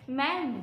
Ma'am,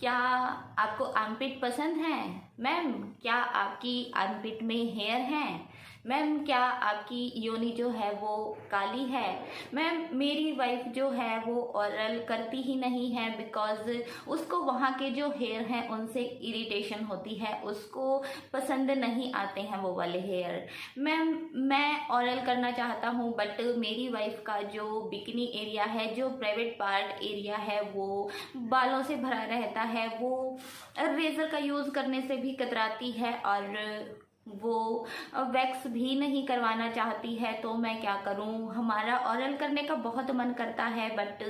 क्या आपको armpit पसंद है? मैम, क्या आपकी आर्मपिट में हेयर हैं? मैम, क्या आपकी योनि जो है वो काली है? मैम, मेरी वाइफ जो है वो ओरल करती ही नहीं है बिकॉज उसको वहाँ के जो हेयर हैं उनसे इरिटेशन होती है, उसको पसंद नहीं आते हैं वो वाले हेयर। मैम, मैं ओरल करना चाहता हूँ बट मेरी वाइफ का जो बिकनी एरिया है, जो प्राइवेट पार्ट एरिया है, वो बालों से भरा रहता है। वो रेजर का यूज़ करने से भी कतराती है और वो वैक्स भी नहीं करवाना चाहती है। तो मैं क्या करूं? हमारा ओरल करने का बहुत मन करता है बट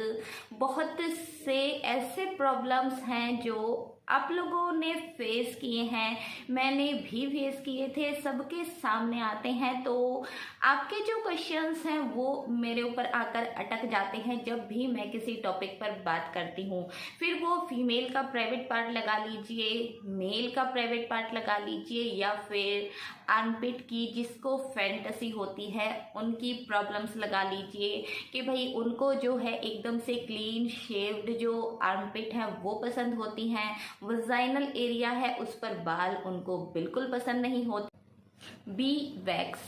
बहुत से ऐसे प्रॉब्लम्स हैं जो आप लोगों ने फेस किए हैं, मैंने भी फेस किए थे, सबके सामने आते हैं। तो आपके जो क्वेश्चंस हैं वो मेरे ऊपर आकर अटक जाते हैं जब भी मैं किसी टॉपिक पर बात करती हूँ। फिर वो फीमेल का प्राइवेट पार्ट लगा लीजिए, मेल का प्राइवेट पार्ट लगा लीजिए, या फिर आर्मपिट की जिसको फैंटेसी होती है उनकी प्रॉब्लम्स लगा लीजिए कि भाई उनको जो है एकदम से क्लीन शेव्ड जो आर्मपिट है वो पसंद होती हैं। वजाइनल एरिया है उस पर बाल उनको बिल्कुल पसंद नहीं होते। बी वैक्स,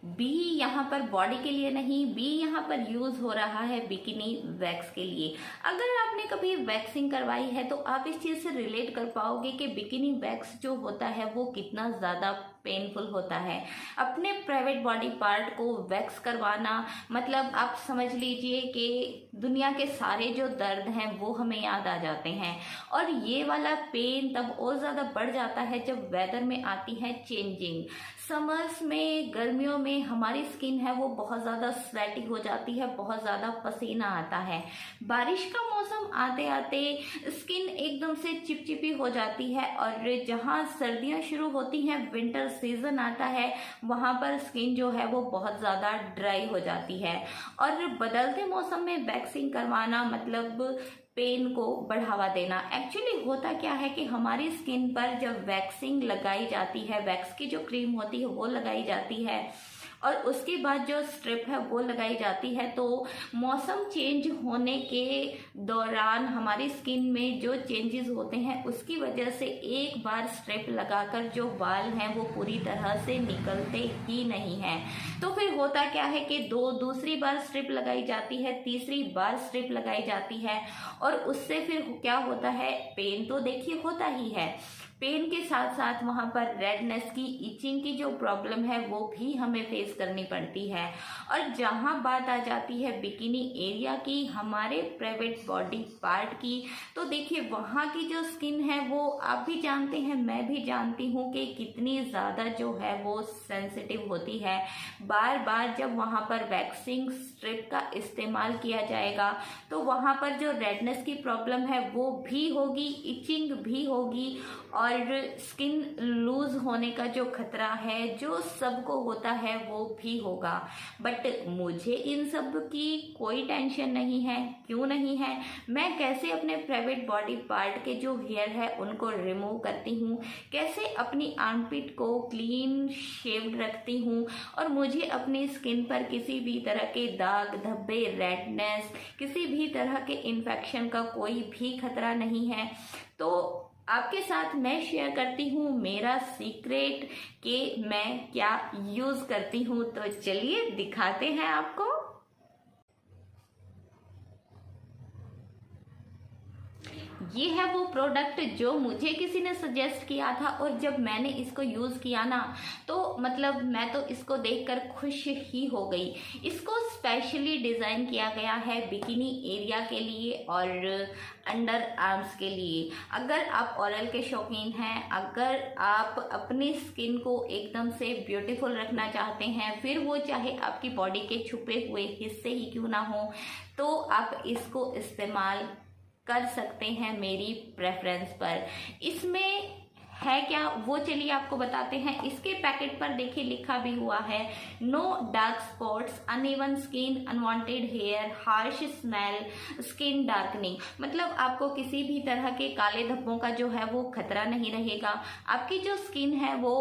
बी यहाँ पर बॉडी के लिए नहीं, बी यहाँ पर यूज हो रहा है बिकिनी वैक्स के लिए। अगर आपने कभी वैक्सिंग करवाई है तो आप इस चीज से रिलेट कर पाओगे कि बिकिनी वैक्स जो होता है वो कितना ज्यादा पेनफुल होता है। अपने प्राइवेट बॉडी पार्ट को वैक्स करवाना मतलब आप समझ लीजिए कि दुनिया के सारे जो दर्द हैं वो हमें याद आ जाते हैं। और ये वाला पेन तब और ज़्यादा बढ़ जाता है जब वेदर में आती है चेंजिंग। समर्स में, गर्मियों में हमारी स्किन है वो बहुत ज़्यादा स्वेटी हो जाती है, बहुत ज़्यादा पसीना आता है। बारिश का मौसम आते आते स्किन एकदम से चिपचिपी हो जाती है और जहाँ सर्दियाँ शुरू होती हैं, विंटर सीजन आता है, वहां पर स्किन जो है वो बहुत ज़्यादा ड्राई हो जाती है। और बदलते मौसम में वैक्सिंग करवाना मतलब पेन को बढ़ावा देना। एक्चुअली होता क्या है कि हमारी स्किन पर जब वैक्सिंग लगाई जाती है, वैक्स की जो क्रीम होती है वो लगाई जाती है और उसके बाद जो स्ट्रिप है वो लगाई जाती है, तो मौसम चेंज होने के दौरान हमारी स्किन में जो चेंजेस होते हैं उसकी वजह से एक बार स्ट्रिप लगाकर जो बाल हैं वो पूरी तरह से निकलते ही नहीं हैं। तो फिर होता क्या है कि दूसरी बार स्ट्रिप लगाई जाती है, तीसरी बार स्ट्रिप लगाई जाती है और उससे फिर क्या होता है, पेन तो देखिए होता ही है, पेन के साथ साथ वहाँ पर रेडनेस की, इचिंग की जो प्रॉब्लम है वो भी हमें फेस करनी पड़ती है। और जहाँ बात आ जाती है बिकिनी एरिया की, हमारे प्राइवेट बॉडी पार्ट की, तो देखिए वहाँ की जो स्किन है वो आप भी जानते हैं, मैं भी जानती हूँ कि कितनी ज़्यादा जो है वो सेंसिटिव होती है। बार बार जब वहाँ पर वैक्सिंग स्ट्रिप का इस्तेमाल किया जाएगा तो वहाँ पर जो रेडनेस की प्रॉब्लम है वो भी होगी, इचिंग भी होगी और स्किन लूज होने का जो खतरा है जो सबको होता है वो भी होगा। बट मुझे इन सब की कोई टेंशन नहीं है। क्यों नहीं है? मैं कैसे अपने प्राइवेट बॉडी पार्ट के जो हेयर है उनको रिमूव करती हूँ, कैसे अपनी आर्मपिट को क्लीन शेव्ड रखती हूँ और मुझे अपनी स्किन पर किसी भी तरह के दाग धब्बे, रेडनेस, किसी भी तरह के इन्फेक्शन का कोई भी खतरा नहीं है। तो आपके साथ मैं शेयर करती हूँ मेरा सीक्रेट कि मैं क्या यूज करती हूँ। तो चलिए दिखाते हैं आपको। ये है वो प्रोडक्ट जो मुझे किसी ने सजेस्ट किया था और जब मैंने इसको यूज़ किया ना तो मतलब मैं तो इसको देखकर खुश ही हो गई। इसको स्पेशली डिज़ाइन किया गया है बिकिनी एरिया के लिए और अंडर आर्म्स के लिए। अगर आप ओरल के शौकीन हैं, अगर आप अपनी स्किन को एकदम से ब्यूटीफुल रखना चाहते हैं, फिर वो चाहे आपकी बॉडी के छुपे हुए हिस्से ही क्यों ना हो, तो आप इसको इस्तेमाल कर सकते हैं मेरी प्रेफरेंस पर। इसमें है क्या वो चलिए आपको बताते हैं। इसके पैकेट पर देखिए लिखा भी हुआ है, no dark spots, uneven skin, unwanted hair, harsh smell, skin darkening. मतलब आपको किसी भी तरह के काले धब्बों का जो है वो खतरा नहीं रहेगा। आपकी जो स्किन है वो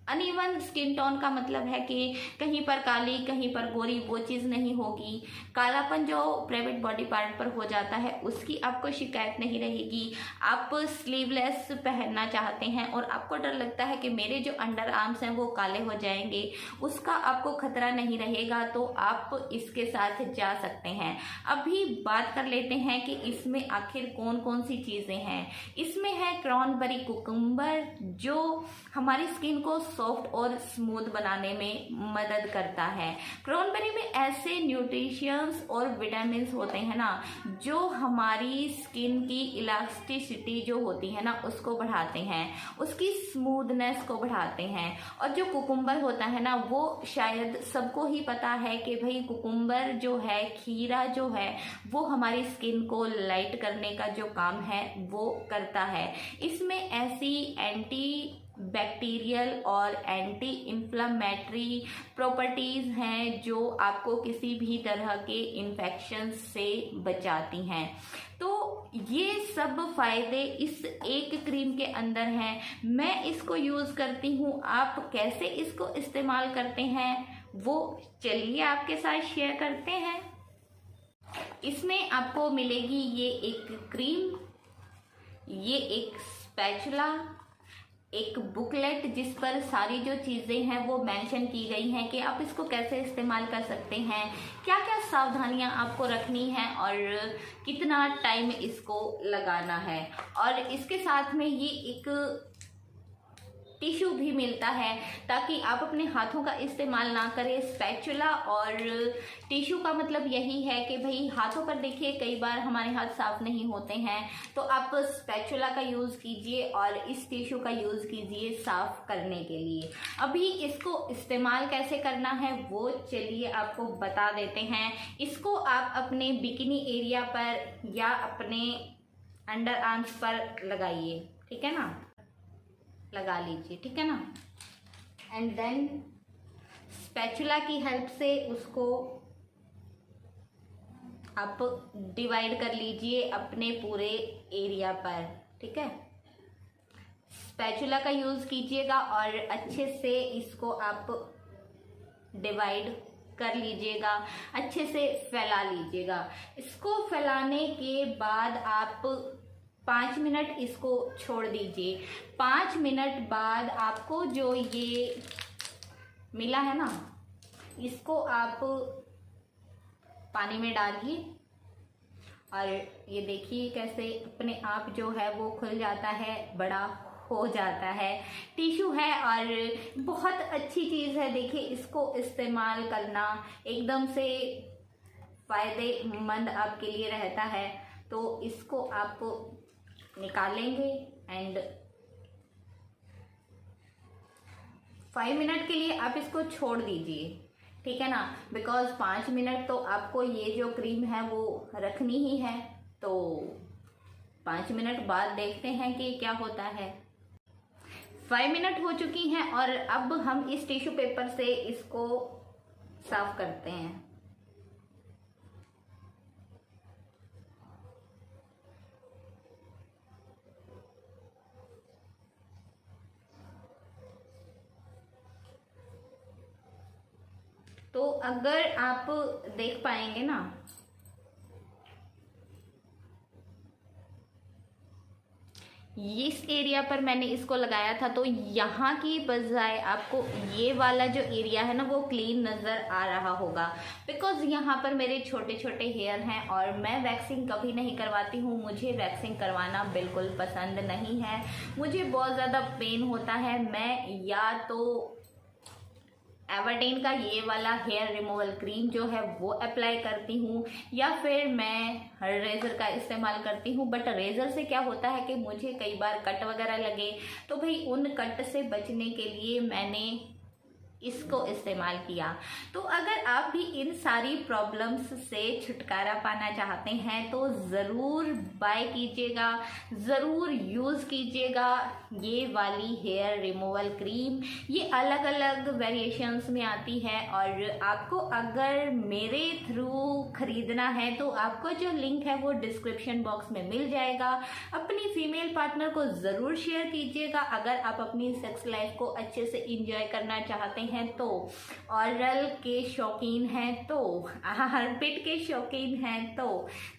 अनइवन स्किन टोन का मतलब है कि कहीं पर काली कहीं पर गोरी, वो चीज़ नहीं होगी। कालापन जो प्राइवेट बॉडी पार्ट पर हो जाता है उसकी आपको शिकायत नहीं रहेगी। आप स्लीवलेस पहनना चाहते हैं और आपको डर लगता है कि मेरे जो अंडर आर्म्स हैं वो काले हो जाएंगे, उसका आपको खतरा नहीं रहेगा, तो आप इसके साथ जा सकते हैं। अभी बात कर लेते हैं कि इसमें आखिर कौन कौन सी चीज़ें हैं। इसमें है क्रॉनबेरी कुकुम्बर, जो हमारी स्किन को सॉफ्ट और स्मूथ बनाने में मदद करता है। क्रॉनबेरी में ऐसे न्यूट्रिशंस और विटामिन होते हैं ना, जो हमारी स्किन की इलास्टिसिटी जो होती है ना उसको बढ़ाते हैं, उसकी स्मूथनेस को बढ़ाते हैं। और जो कुकुम्बर होता है ना, वो शायद सबको ही पता है कि भाई कुकुम्बर जो है, खीरा जो है, वो हमारी स्किन को लाइट करने का जो काम है वो करता है। इसमें ऐसी एंटी बैक्टीरियल और एंटी इन्फ्लामेटरी प्रॉपर्टीज हैं जो आपको किसी भी तरह के इन्फेक्शन से बचाती हैं। तो ये सब फायदे इस एक क्रीम के अंदर हैं। मैं इसको यूज़ करती हूँ, आप कैसे इसको इस्तेमाल करते हैं वो चलिए आपके साथ शेयर करते हैं। इसमें आपको मिलेगी ये एक क्रीम, ये एक स्पैचुला, एक बुकलेट जिस पर सारी जो चीज़ें हैं वो मेंशन की गई हैं कि आप इसको कैसे इस्तेमाल कर सकते हैं, क्या क्या सावधानियां आपको रखनी है और कितना टाइम इसको लगाना है। और इसके साथ में ये एक टिश्यू भी मिलता है ताकि आप अपने हाथों का इस्तेमाल ना करें। स्पैचुला और टिश्यू का मतलब यही है कि भाई हाथों पर देखिए कई बार हमारे हाथ साफ नहीं होते हैं, तो आप स्पैचुला का यूज़ कीजिए और इस टिश्यू का यूज़ कीजिए साफ करने के लिए। अभी इसको इस्तेमाल कैसे करना है वो चलिए आपको बता देते हैं। इसको आप अपने बिकिनी एरिया पर या अपने अंडर आर्म्स पर लगाइए, ठीक है ना, लगा लीजिए, ठीक है ना। एंड देन स्पैचुला की हेल्प से उसको आप डिवाइड कर लीजिए अपने पूरे एरिया पर, ठीक है। स्पैचुला का यूज़ कीजिएगा और अच्छे से इसको आप डिवाइड कर लीजिएगा, अच्छे से फैला लीजिएगा। इसको फैलाने के बाद आप 5 मिनट इसको छोड़ दीजिए। 5 मिनट बाद आपको जो ये मिला है ना, इसको आप पानी में डालिए और ये देखिए कैसे अपने आप जो है वो खुल जाता है, बड़ा हो जाता है। टिश्यू है और बहुत अच्छी चीज़ है। देखिए इसको इस्तेमाल करना एकदम से फ़ायदेमंद आपके लिए रहता है। तो इसको आप निकालेंगे एंड 5 मिनट के लिए आप इसको छोड़ दीजिए, ठीक है ना, बिकॉज 5 मिनट तो आपको ये जो क्रीम है वो रखनी ही है। तो 5 मिनट बाद देखते हैं कि क्या होता है। 5 मिनट हो चुकी हैं और अब हम इस टिश्यू पेपर से इसको साफ करते हैं। तो अगर आप देख पाएंगे ना, इस एरिया पर मैंने इसको लगाया था तो यहाँ की बजाय आपको ये वाला जो एरिया है ना वो क्लीन नज़र आ रहा होगा, बिकॉज यहाँ पर मेरे छोटे छोटे हेयर हैं और मैं वैक्सिंग कभी नहीं करवाती हूँ। मुझे वैक्सिंग करवाना बिल्कुल पसंद नहीं है, मुझे बहुत ज़्यादा पेन होता है। मैं या तो एवर्डेन का ये वाला हेयर रिमूवल क्रीम जो है वो अप्लाई करती हूँ या फिर मैं रेज़र का इस्तेमाल करती हूँ। बट रेज़र से क्या होता है कि मुझे कई बार कट वगैरह लगे, तो भाई उन कट से बचने के लिए मैंने इसको इस्तेमाल किया। तो अगर आप भी इन सारी प्रॉब्लम्स से छुटकारा पाना चाहते हैं तो ज़रूर बाय कीजिएगा, ज़रूर यूज़ कीजिएगा ये वाली हेयर रिमूवल क्रीम। ये अलग अलग वेरिएशंस में आती है और आपको अगर मेरे थ्रू ख़रीदना है तो आपको जो लिंक है वो डिस्क्रिप्शन बॉक्स में मिल जाएगा। अपनी फीमेल पार्टनर को ज़रूर शेयर कीजिएगा अगर आप अपनी सेक्स लाइफ को अच्छे से इंजॉय करना चाहते हैं तो, ऑरल के शौकीन हैं तो, आर्मपिट के शौकीन हैं तो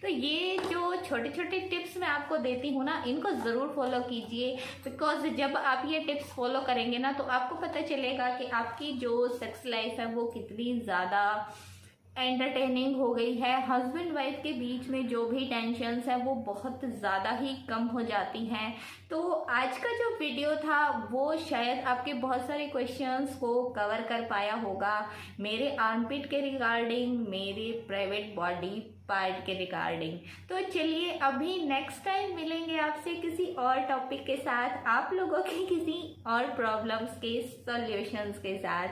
ये जो छोटे छोटे टिप्स मैं आपको देती हूँ ना, इनको ज़रूर फॉलो कीजिए। बिकॉज जब आप ये टिप्स फॉलो करेंगे ना तो आपको पता चलेगा कि आपकी जो सेक्स लाइफ है वो कितनी ज़्यादा एंटरटेनिंग हो गई है। हस्बैंड वाइफ के बीच में जो भी टेंशन्स है वो बहुत ज़्यादा ही कम हो जाती हैं। तो आज का जो वीडियो था वो शायद आपके बहुत सारे क्वेश्चंस को कवर कर पाया होगा, मेरे आर्मपिट के रिगार्डिंग, मेरे प्राइवेट बॉडी पार्ट के रिगार्डिंग। तो चलिए अभी नेक्स्ट टाइम मिलेंगे आपसे किसी और टॉपिक के साथ, आप लोगों की किसी और प्रॉब्लम्स के सॉल्यूशंस के साथ।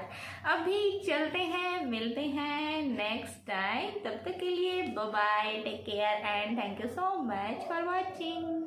अभी चलते हैं, मिलते हैं नेक्स्ट टाइम। तब तक के लिए bye bye, take care and thank you so much for watching.